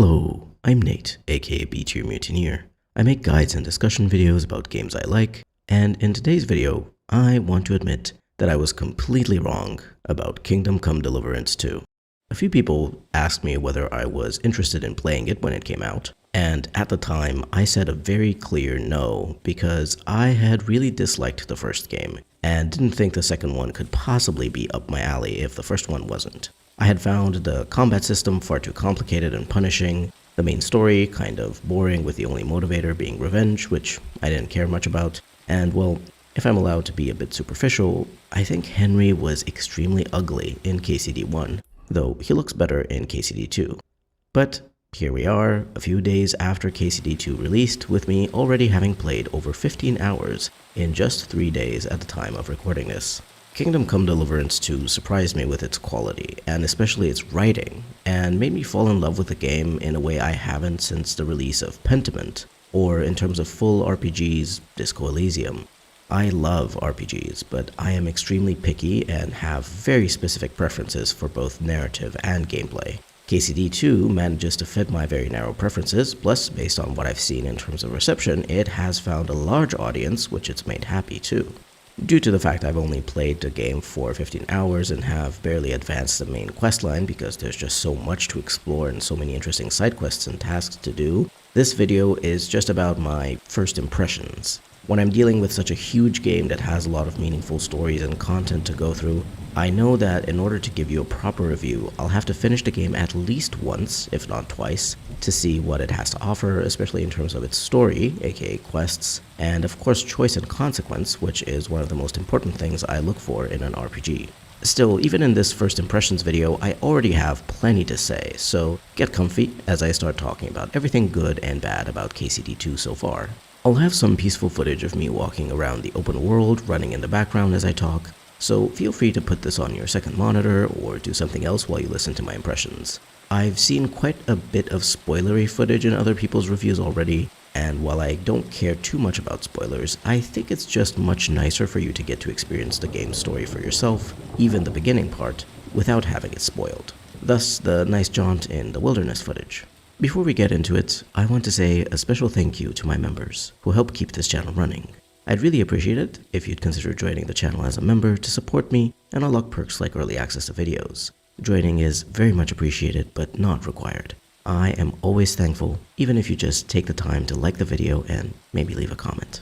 Hello, I'm Nate, aka B-Tier Mutineer. I make guides and discussion videos about games I like, and in today's video, I want to admit that I was completely wrong about Kingdom Come Deliverance 2. A few people asked me whether I was interested in playing it when it came out, and at the time I said a very clear no because I had really disliked the first game and didn't think the second one could possibly be up my alley if the first one wasn't. I had found the combat system far too complicated and punishing, the main story kind of boring with the only motivator being revenge, which I didn't care much about, and well, if I'm allowed to be a bit superficial, I think Henry was extremely ugly in KCD1, though he looks better in KCD2. But here we are, a few days after KCD2 released, with me already having played over 15 hours in just 3 days at the time of recording this. Kingdom Come Deliverance 2 surprised me with its quality, and especially its writing, and made me fall in love with the game in a way I haven't since the release of Pentiment, or in terms of full RPGs, Disco Elysium. I love RPGs, but I am extremely picky and have very specific preferences for both narrative and gameplay. KCD2 manages to fit my very narrow preferences, plus based on what I've seen in terms of reception, it has found a large audience, which it's made happy too. Due to the fact I've only played the game for 15 hours and have barely advanced the main questline because there's just so much to explore and so many interesting side quests and tasks to do, this video is just about my first impressions. When I'm dealing with such a huge game that has a lot of meaningful stories and content to go through, I know that in order to give you a proper review, I'll have to finish the game at least once, if not twice, to see what it has to offer, especially in terms of its story, aka quests, and of course choice and consequence, which is one of the most important things I look for in an RPG. Still, even in this first impressions video, I already have plenty to say, so get comfy as I start talking about everything good and bad about KCD2 so far. I'll have some peaceful footage of me walking around the open world running in the background as I talk, so feel free to put this on your second monitor or do something else while you listen to my impressions. I've seen quite a bit of spoilery footage in other people's reviews already, and while I don't care too much about spoilers, I think it's just much nicer for you to get to experience the game's story for yourself, even the beginning part, without having it spoiled. Thus, the nice jaunt in the wilderness footage. Before we get into it, I want to say a special thank you to my members who help keep this channel running. I'd really appreciate it if you'd consider joining the channel as a member to support me and unlock perks like early access to videos. Joining is very much appreciated but not required. I am always thankful, even if you just take the time to like the video and maybe leave a comment.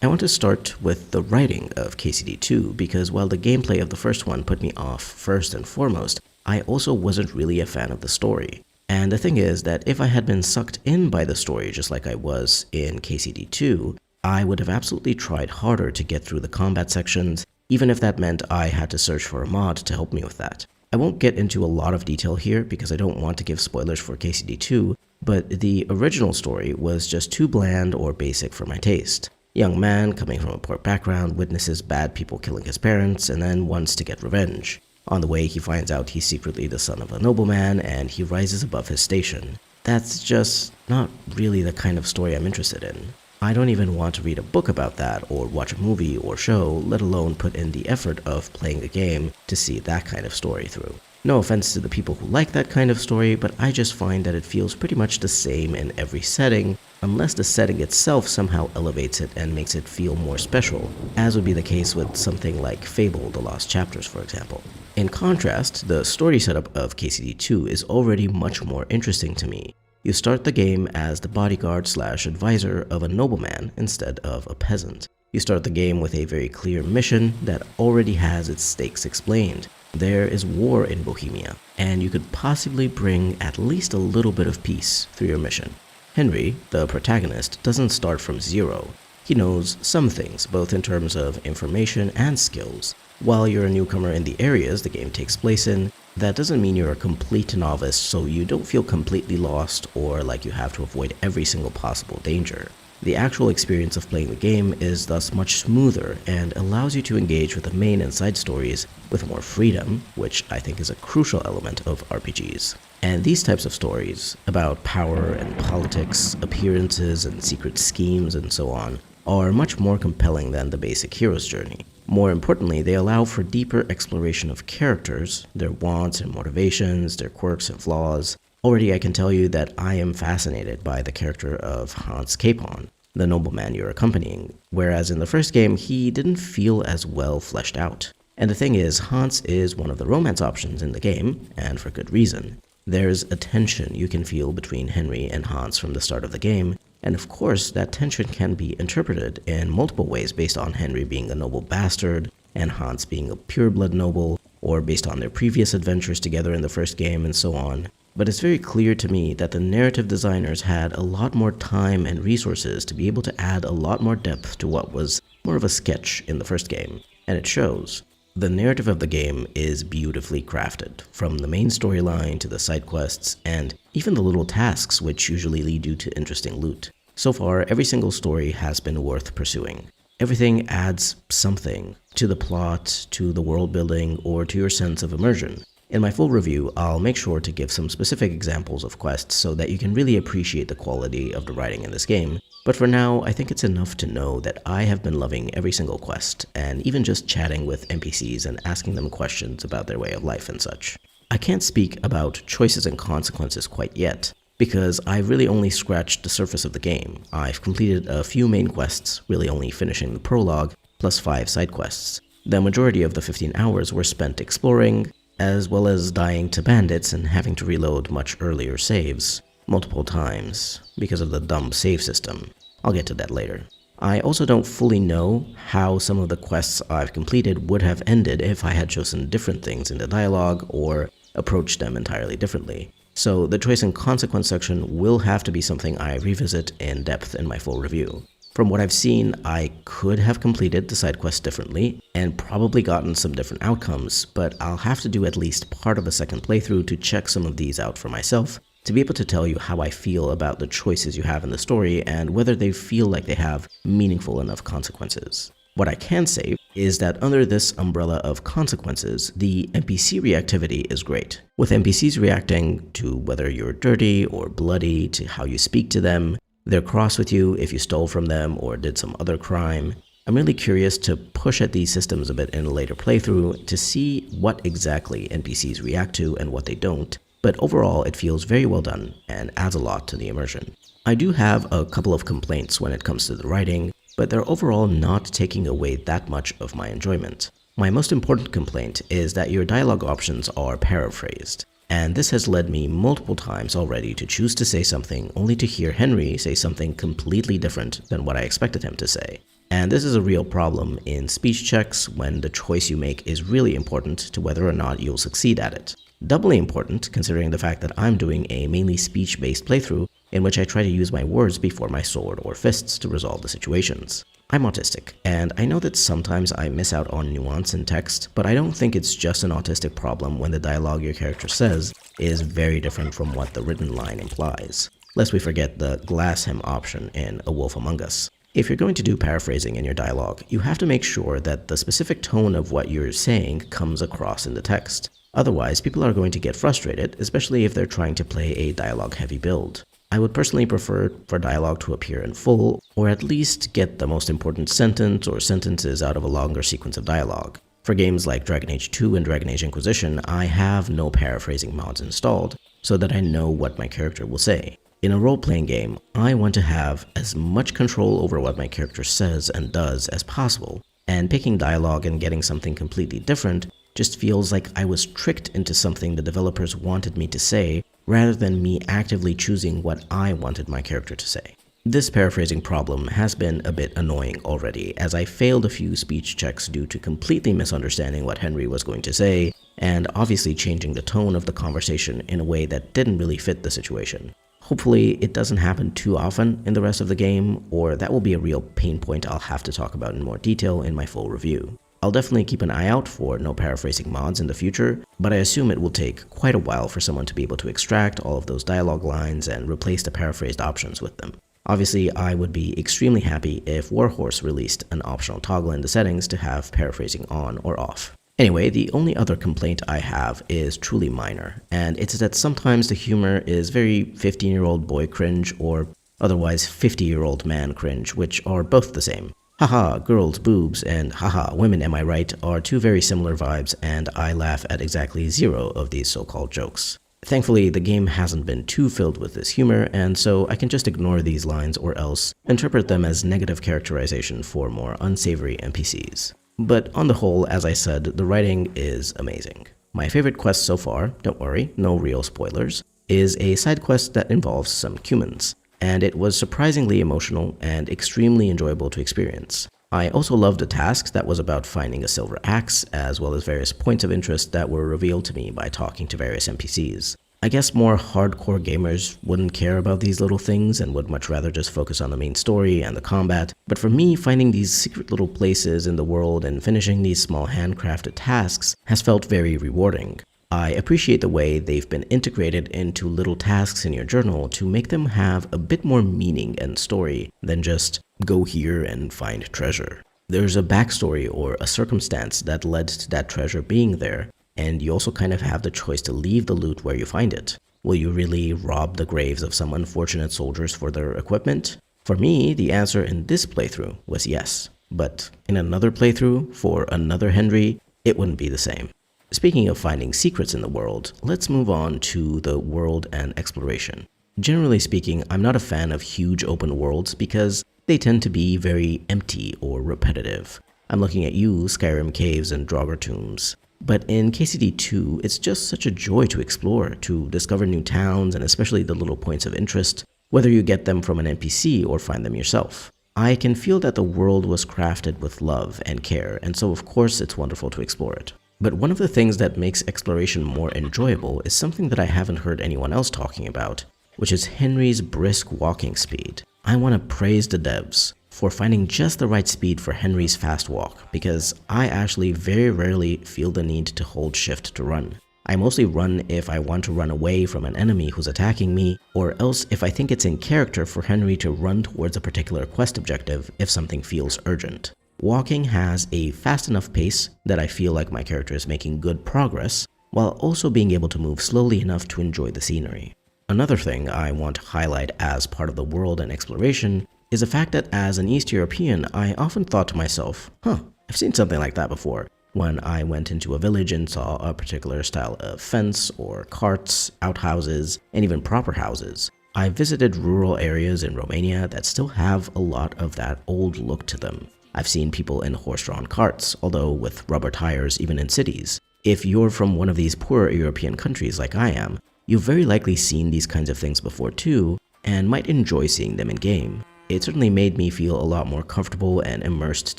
I want to start with the writing of KCD2 because while the gameplay of the first one put me off first and foremost, I also wasn't really a fan of the story. And the thing is that if I had been sucked in by the story just like I was in KCD2, I would have absolutely tried harder to get through the combat sections, even if that meant I had to search for a mod to help me with that. I won't get into a lot of detail here because I don't want to give spoilers for KCD2, but the original story was just too bland or basic for my taste. Young man coming from a poor background witnesses bad people killing his parents and then wants to get revenge. On the way, he finds out he's secretly the son of a nobleman and he rises above his station. That's just not really the kind of story I'm interested in. I don't even want to read a book about that or watch a movie or show, let alone put in the effort of playing a game to see that kind of story through. No offense to the people who like that kind of story, but I just find that it feels pretty much the same in every setting, unless the setting itself somehow elevates it and makes it feel more special, as would be the case with something like Fable: The Lost Chapters, for example. In contrast, the story setup of KCD2 is already much more interesting to me. You start the game as the bodyguard/advisor of a nobleman instead of a peasant. You start the game with a very clear mission that already has its stakes explained. There is war in Bohemia, and you could possibly bring at least a little bit of peace through your mission. Henry, the protagonist, doesn't start from zero. He knows some things, both in terms of information and skills. While you're a newcomer in the areas the game takes place in, that doesn't mean you're a complete novice, so you don't feel completely lost or like you have to avoid every single possible danger. The actual experience of playing the game is thus much smoother and allows you to engage with the main and side stories with more freedom, which I think is a crucial element of RPGs. And these types of stories, about power and politics, appearances and secret schemes and so on, are much more compelling than the basic hero's journey. More importantly, they allow for deeper exploration of characters, their wants and motivations, their quirks and flaws, Already I can tell you that I am fascinated by the character of Hans Capon, the nobleman you're accompanying, whereas in the first game he didn't feel as well fleshed out. And the thing is, Hans is one of the romance options in the game, and for good reason. There's a tension you can feel between Henry and Hans from the start of the game, and of course that tension can be interpreted in multiple ways based on Henry being a noble bastard, and Hans being a pureblood noble, or based on their previous adventures together in the first game and so on. But it's very clear to me that the narrative designers had a lot more time and resources to be able to add a lot more depth to what was more of a sketch in the first game, and it shows. The narrative of the game is beautifully crafted, from the main storyline to the side quests, and even the little tasks which usually lead you to interesting loot. So far, every single story has been worth pursuing. Everything adds something to the plot, to the world building, or to your sense of immersion. In my full review, I'll make sure to give some specific examples of quests so that you can really appreciate the quality of the writing in this game. But for now, I think it's enough to know that I have been loving every single quest, and even just chatting with NPCs and asking them questions about their way of life and such. I can't speak about choices and consequences quite yet, because I've really only scratched the surface of the game. I've completed a few main quests, really only finishing the prologue, plus 5 side quests. The majority of the 15 hours were spent exploring, as well as dying to bandits and having to reload much earlier saves, multiple times, because of the dumb save system. I'll get to that later. I also don't fully know how some of the quests I've completed would have ended if I had chosen different things in the dialogue or approached them entirely differently. So the choice and consequence section will have to be something I revisit in depth in my full review. From what I've seen, I could have completed the side quest differently and probably gotten some different outcomes, but I'll have to do at least part of a second playthrough to check some of these out for myself to be able to tell you how I feel about the choices you have in the story and whether they feel like they have meaningful enough consequences. What I can say is that under this umbrella of consequences, the NPC reactivity is great. With NPCs reacting to whether you're dirty or bloody, to how you speak to them, they're cross with you if you stole from them or did some other crime. I'm really curious to push at these systems a bit in a later playthrough to see what exactly NPCs react to and what they don't, but overall it feels very well done and adds a lot to the immersion. I do have a couple of complaints when it comes to the writing, but they're overall not taking away that much of my enjoyment. My most important complaint is that your dialogue options are paraphrased. And this has led me multiple times already to choose to say something only to hear Henry say something completely different than what I expected him to say. And this is a real problem in speech checks when the choice you make is really important to whether or not you'll succeed at it. Doubly important considering the fact that I'm doing a mainly speech-based playthrough in which I try to use my words before my sword or fists to resolve the situations. I'm autistic, and I know that sometimes I miss out on nuance in text, but I don't think it's just an autistic problem when the dialogue your character says is very different from what the written line implies. Lest we forget the glass hem option in A Wolf Among Us. If you're going to do paraphrasing in your dialogue, you have to make sure that the specific tone of what you're saying comes across in the text. Otherwise, people are going to get frustrated, especially if they're trying to play a dialogue-heavy build. I would personally prefer for dialogue to appear in full, or at least get the most important sentence or sentences out of a longer sequence of dialogue. For games like Dragon Age 2 and Dragon Age Inquisition, I have no paraphrasing mods installed, so that I know what my character will say. In a role-playing game, I want to have as much control over what my character says and does as possible, and picking dialogue and getting something completely different just feels like I was tricked into something the developers wanted me to say, rather than me actively choosing what I wanted my character to say. This paraphrasing problem has been a bit annoying already, as I failed a few speech checks due to completely misunderstanding what Henry was going to say, and obviously changing the tone of the conversation in a way that didn't really fit the situation. Hopefully it doesn't happen too often in the rest of the game, or that will be a real pain point I'll have to talk about in more detail in my full review. I'll definitely keep an eye out for no paraphrasing mods in the future, but I assume it will take quite a while for someone to be able to extract all of those dialogue lines and replace the paraphrased options with them. Obviously, I would be extremely happy if Warhorse released an optional toggle in the settings to have paraphrasing on or off. Anyway, the only other complaint I have is truly minor, and it's that sometimes the humor is very 15-year-old boy cringe or otherwise 50-year-old man cringe, which are both the same. Haha, girls, boobs, and haha, women, am I right, are two very similar vibes, and I laugh at exactly 0 of these so-called jokes. Thankfully, the game hasn't been too filled with this humor, and so I can just ignore these lines or else interpret them as negative characterization for more unsavory NPCs. But on the whole, as I said, the writing is amazing. My favorite quest so far, don't worry, no real spoilers, is a side quest that involves some humans, and it was surprisingly emotional and extremely enjoyable to experience. I also loved a task that was about finding a silver axe, as well as various points of interest that were revealed to me by talking to various NPCs. I guess more hardcore gamers wouldn't care about these little things and would much rather just focus on the main story and the combat, but for me, finding these secret little places in the world and finishing these small handcrafted tasks has felt very rewarding. I appreciate the way they've been integrated into little tasks in your journal to make them have a bit more meaning and story than just go here and find treasure. There's a backstory or a circumstance that led to that treasure being there, and you also kind of have the choice to leave the loot where you find it. Will you really rob the graves of some unfortunate soldiers for their equipment? For me, the answer in this playthrough was yes, but in another playthrough for another Henry, it wouldn't be the same. Speaking of finding secrets in the world, let's move on to the world and exploration. Generally speaking, I'm not a fan of huge open worlds because they tend to be very empty or repetitive. I'm looking at you, Skyrim caves and Draugr tombs. But in KCD 2, it's just such a joy to explore, to discover new towns and especially the little points of interest, whether you get them from an NPC or find them yourself. I can feel that the world was crafted with love and care, and so of course it's wonderful to explore it. But one of the things that makes exploration more enjoyable is something that I haven't heard anyone else talking about, which is Henry's brisk walking speed. I want to praise the devs for finding just the right speed for Henry's fast walk, because I actually very rarely feel the need to hold shift to run. I mostly run if I want to run away from an enemy who's attacking me, or else if I think it's in character for Henry to run towards a particular quest objective if something feels urgent. Walking has a fast enough pace that I feel like my character is making good progress, while also being able to move slowly enough to enjoy the scenery. Another thing I want to highlight as part of the world and exploration is the fact that as an East European, I often thought to myself, I've seen something like that before, when I went into a village and saw a particular style of fence or carts, outhouses, and even proper houses. I visited rural areas in Romania that still have a lot of that old look to them. I've seen people in horse-drawn carts, although with rubber tires even in cities. If you're from one of these poorer European countries like I am, you've very likely seen these kinds of things before too, and might enjoy seeing them in-game. It certainly made me feel a lot more comfortable and immersed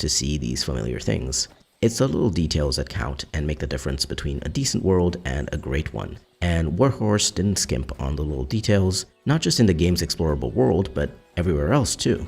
to see these familiar things. It's the little details that count and make the difference between a decent world and a great one. And Warhorse didn't skimp on the little details, not just in the game's explorable world, but everywhere else too.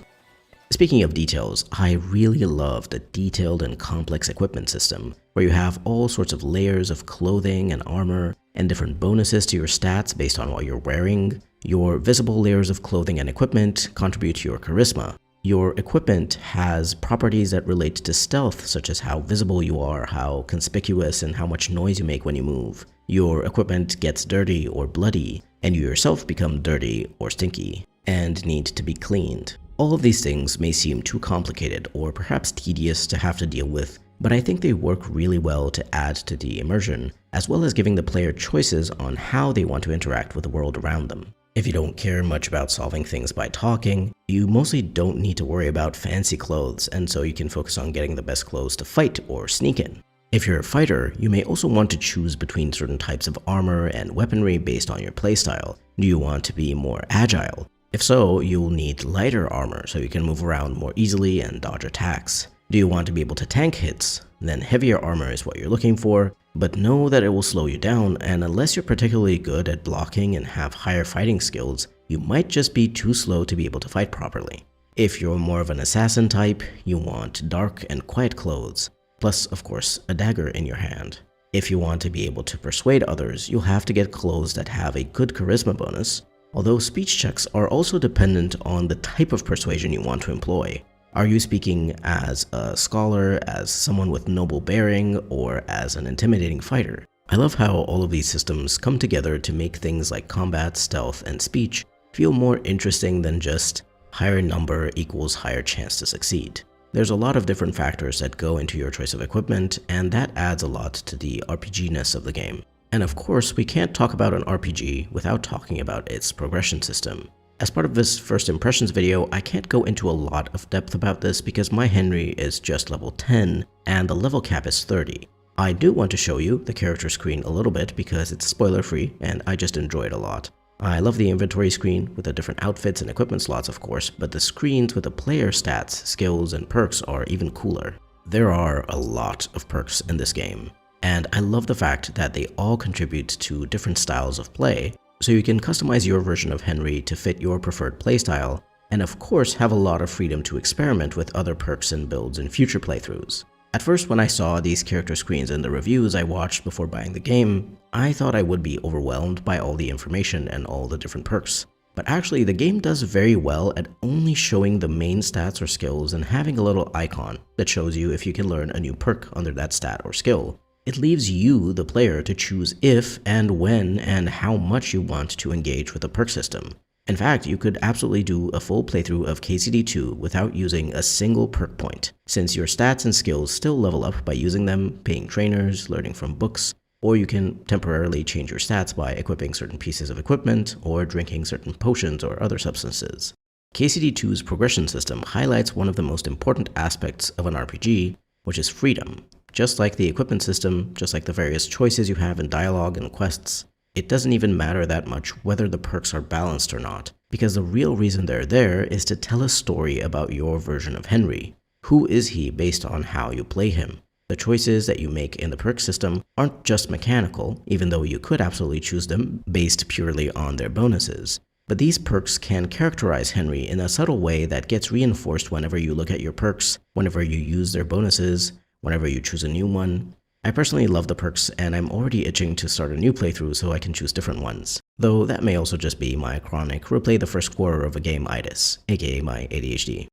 Speaking of details, I really love the detailed and complex equipment system, where you have all sorts of layers of clothing and armor, and different bonuses to your stats based on what you're wearing. Your visible layers of clothing and equipment contribute to your charisma. Your equipment has properties that relate to stealth, such as how visible you are, how conspicuous, and how much noise you make when you move. Your equipment gets dirty or bloody, and you yourself become dirty or stinky, and need to be cleaned. All of these things may seem too complicated or perhaps tedious to have to deal with, but I think they work really well to add to the immersion, as well as giving the player choices on how they want to interact with the world around them. If you don't care much about solving things by talking, you mostly don't need to worry about fancy clothes, and so you can focus on getting the best clothes to fight or sneak in. If you're a fighter, you may also want to choose between certain types of armor and weaponry based on your playstyle. Do you want to be more agile? If so, you'll need lighter armor so you can move around more easily and dodge attacks. Do you want to be able to tank hits? Then heavier armor is what you're looking for, but know that it will slow you down, and unless you're particularly good at blocking and have higher fighting skills, you might just be too slow to be able to fight properly. If you're more of an assassin type, you want dark and quiet clothes, plus of course a dagger in your hand. If you want to be able to persuade others, you'll have to get clothes that have a good charisma bonus, although speech checks are also dependent on the type of persuasion you want to employ. Are you speaking as a scholar, as someone with noble bearing, or as an intimidating fighter? I love how all of these systems come together to make things like combat, stealth, and speech feel more interesting than just higher number equals higher chance to succeed. There's a lot of different factors that go into your choice of equipment, and that adds a lot to the RPG-ness of the game. And of course, we can't talk about an RPG without talking about its progression system. As part of this first impressions video, I can't go into a lot of depth about this because my Henry is just level 10 and the level cap is 30. I do want to show you the character screen a little bit because it's spoiler free and I just enjoy it a lot. I love the inventory screen with the different outfits and equipment slots of course, but the screens with the player stats, skills, and perks are even cooler. There are a lot of perks in this game, and I love the fact that they all contribute to different styles of play, so you can customize your version of Henry to fit your preferred playstyle, and of course have a lot of freedom to experiment with other perks and builds in future playthroughs. At first, when I saw these character screens in the reviews I watched before buying the game, I thought I would be overwhelmed by all the information and all the different perks. But actually, the game does very well at only showing the main stats or skills and having a little icon that shows you if you can learn a new perk under that stat or skill. It leaves you, the player, to choose if and when and how much you want to engage with the perk system. In fact, you could absolutely do a full playthrough of KCD2 without using a single perk point, since your stats and skills still level up by using them, paying trainers, learning from books, or you can temporarily change your stats by equipping certain pieces of equipment or drinking certain potions or other substances. KCD2's progression system highlights one of the most important aspects of an RPG, which is freedom. Just like the equipment system, just like the various choices you have in dialogue and quests, it doesn't even matter that much whether the perks are balanced or not, because the real reason they're there is to tell a story about your version of Henry. Who is he based on how you play him? The choices that you make in the perk system aren't just mechanical, even though you could absolutely choose them based purely on their bonuses. But these perks can characterize Henry in a subtle way that gets reinforced whenever you look at your perks, whenever you use their bonuses, whenever you choose a new one. I personally love the perks and I'm already itching to start a new playthrough so I can choose different ones. Though that may also just be my chronic replay the first quarter of a game itis, aka my ADHD.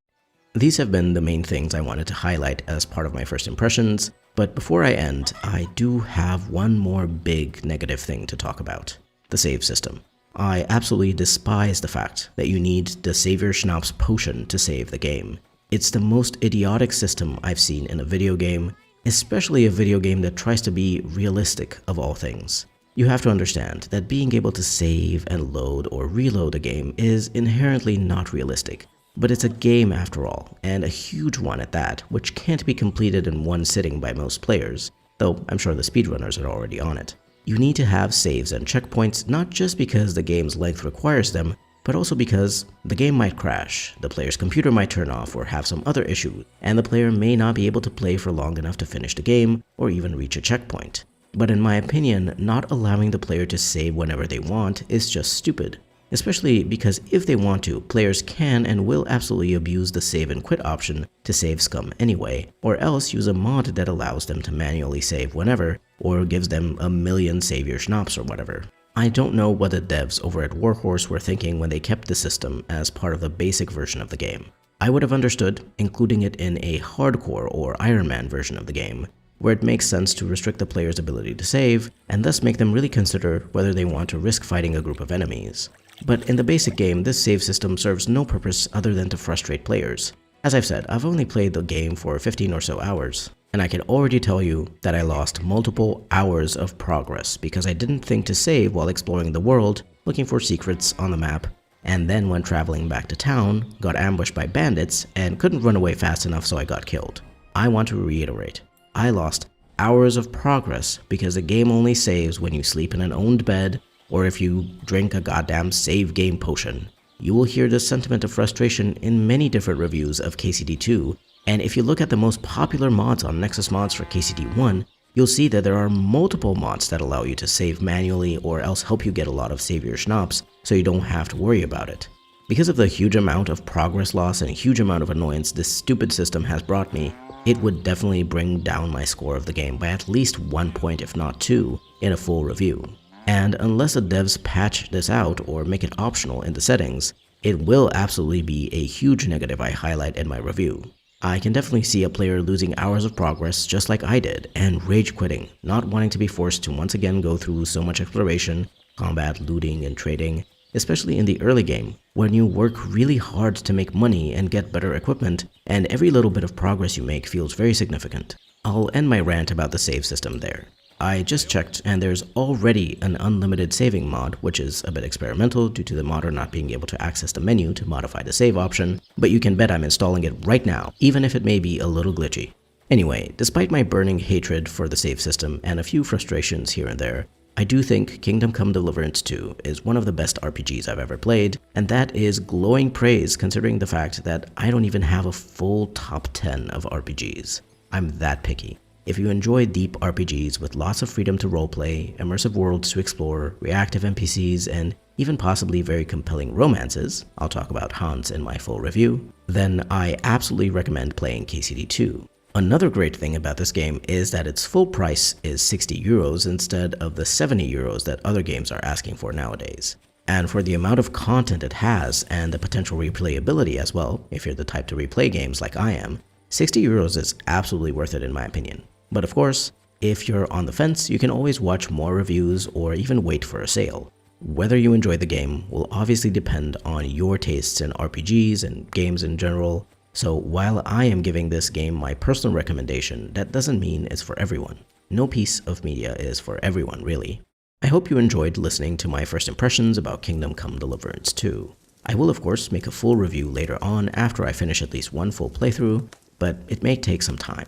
These have been the main things I wanted to highlight as part of my first impressions, but before I end, I do have one more big negative thing to talk about: the save system. I absolutely despise the fact that you need the Savior Schnapps potion to save the game. It's the most idiotic system I've seen in a video game, especially a video game that tries to be realistic of all things. You have to understand that being able to save and load or reload a game is inherently not realistic. But it's a game after all, and a huge one at that, which can't be completed in one sitting by most players, though I'm sure the speedrunners are already on it. You need to have saves and checkpoints not just because the game's length requires them, but also because the game might crash, the player's computer might turn off or have some other issue, and the player may not be able to play for long enough to finish the game or even reach a checkpoint. But in my opinion, not allowing the player to save whenever they want is just stupid. Especially because if they want to, players can and will absolutely abuse the save and quit option to save scum anyway, or else use a mod that allows them to manually save whenever, or gives them a million Savior Schnapps or whatever. I don't know what the devs over at Warhorse were thinking when they kept the system as part of the basic version of the game. I would have understood including it in a hardcore or Iron Man version of the game, where it makes sense to restrict the player's ability to save, and thus make them really consider whether they want to risk fighting a group of enemies. But in the basic game, this save system serves no purpose other than to frustrate players. As I've said, I've only played the game for 15 or so hours, and I can already tell you that I lost multiple hours of progress because I didn't think to save while exploring the world, looking for secrets on the map, and then when traveling back to town, got ambushed by bandits and couldn't run away fast enough so I got killed. I want to reiterate, I lost hours of progress because the game only saves when you sleep in an owned bed or if you drink a goddamn save game potion. You will hear this sentiment of frustration in many different reviews of KCD2, and if you look at the most popular mods on Nexus Mods for KCD1, you'll see that there are multiple mods that allow you to save manually or else help you get a lot of Savior Schnapps so you don't have to worry about it. Because of the huge amount of progress loss and huge amount of annoyance this stupid system has brought me, it would definitely bring down my score of the game by at least 1 point if not 2 in a full review. And unless the devs patch this out or make it optional in the settings, it will absolutely be a huge negative I highlight in my review. I can definitely see a player losing hours of progress just like I did and rage quitting, not wanting to be forced to once again go through so much exploration, combat, looting, and trading, especially in the early game when you work really hard to make money and get better equipment, and every little bit of progress you make feels very significant. I'll end my rant about the save system there. I just checked and there's already an unlimited saving mod, which is a bit experimental due to the modder not being able to access the menu to modify the save option, but you can bet I'm installing it right now, even if it may be a little glitchy. Anyway, despite my burning hatred for the save system and a few frustrations here and there, I do think Kingdom Come Deliverance 2 is one of the best RPGs I've ever played, and that is glowing praise considering the fact that I don't even have a full top 10 of RPGs. I'm that picky. If you enjoy deep RPGs with lots of freedom to roleplay, immersive worlds to explore, reactive NPCs, and even possibly very compelling romances, I'll talk about Hans in my full review, then I absolutely recommend playing KCD2. Another great thing about this game is that its full price is 60 euros instead of the 70 euros that other games are asking for nowadays. And for the amount of content it has and the potential replayability as well, if you're the type to replay games like I am, 60 euros is absolutely worth it in my opinion. But of course, if you're on the fence, you can always watch more reviews or even wait for a sale. Whether you enjoy the game will obviously depend on your tastes in RPGs and games in general, so while I am giving this game my personal recommendation, that doesn't mean it's for everyone. No piece of media is for everyone, really. I hope you enjoyed listening to my first impressions about Kingdom Come Deliverance 2. I will of course make a full review later on after I finish at least one full playthrough, but it may take some time.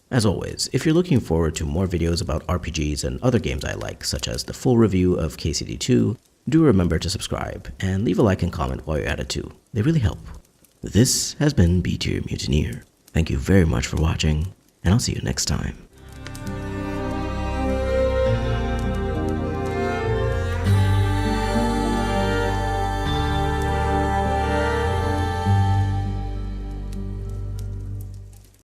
As always, if you're looking forward to more videos about RPGs and other games I like, such as the full review of KCD2, do remember to subscribe and leave a like and comment while you're at it too. They really help. This has been B-Tier Mutineer. Thank you very much for watching, and I'll see you next time.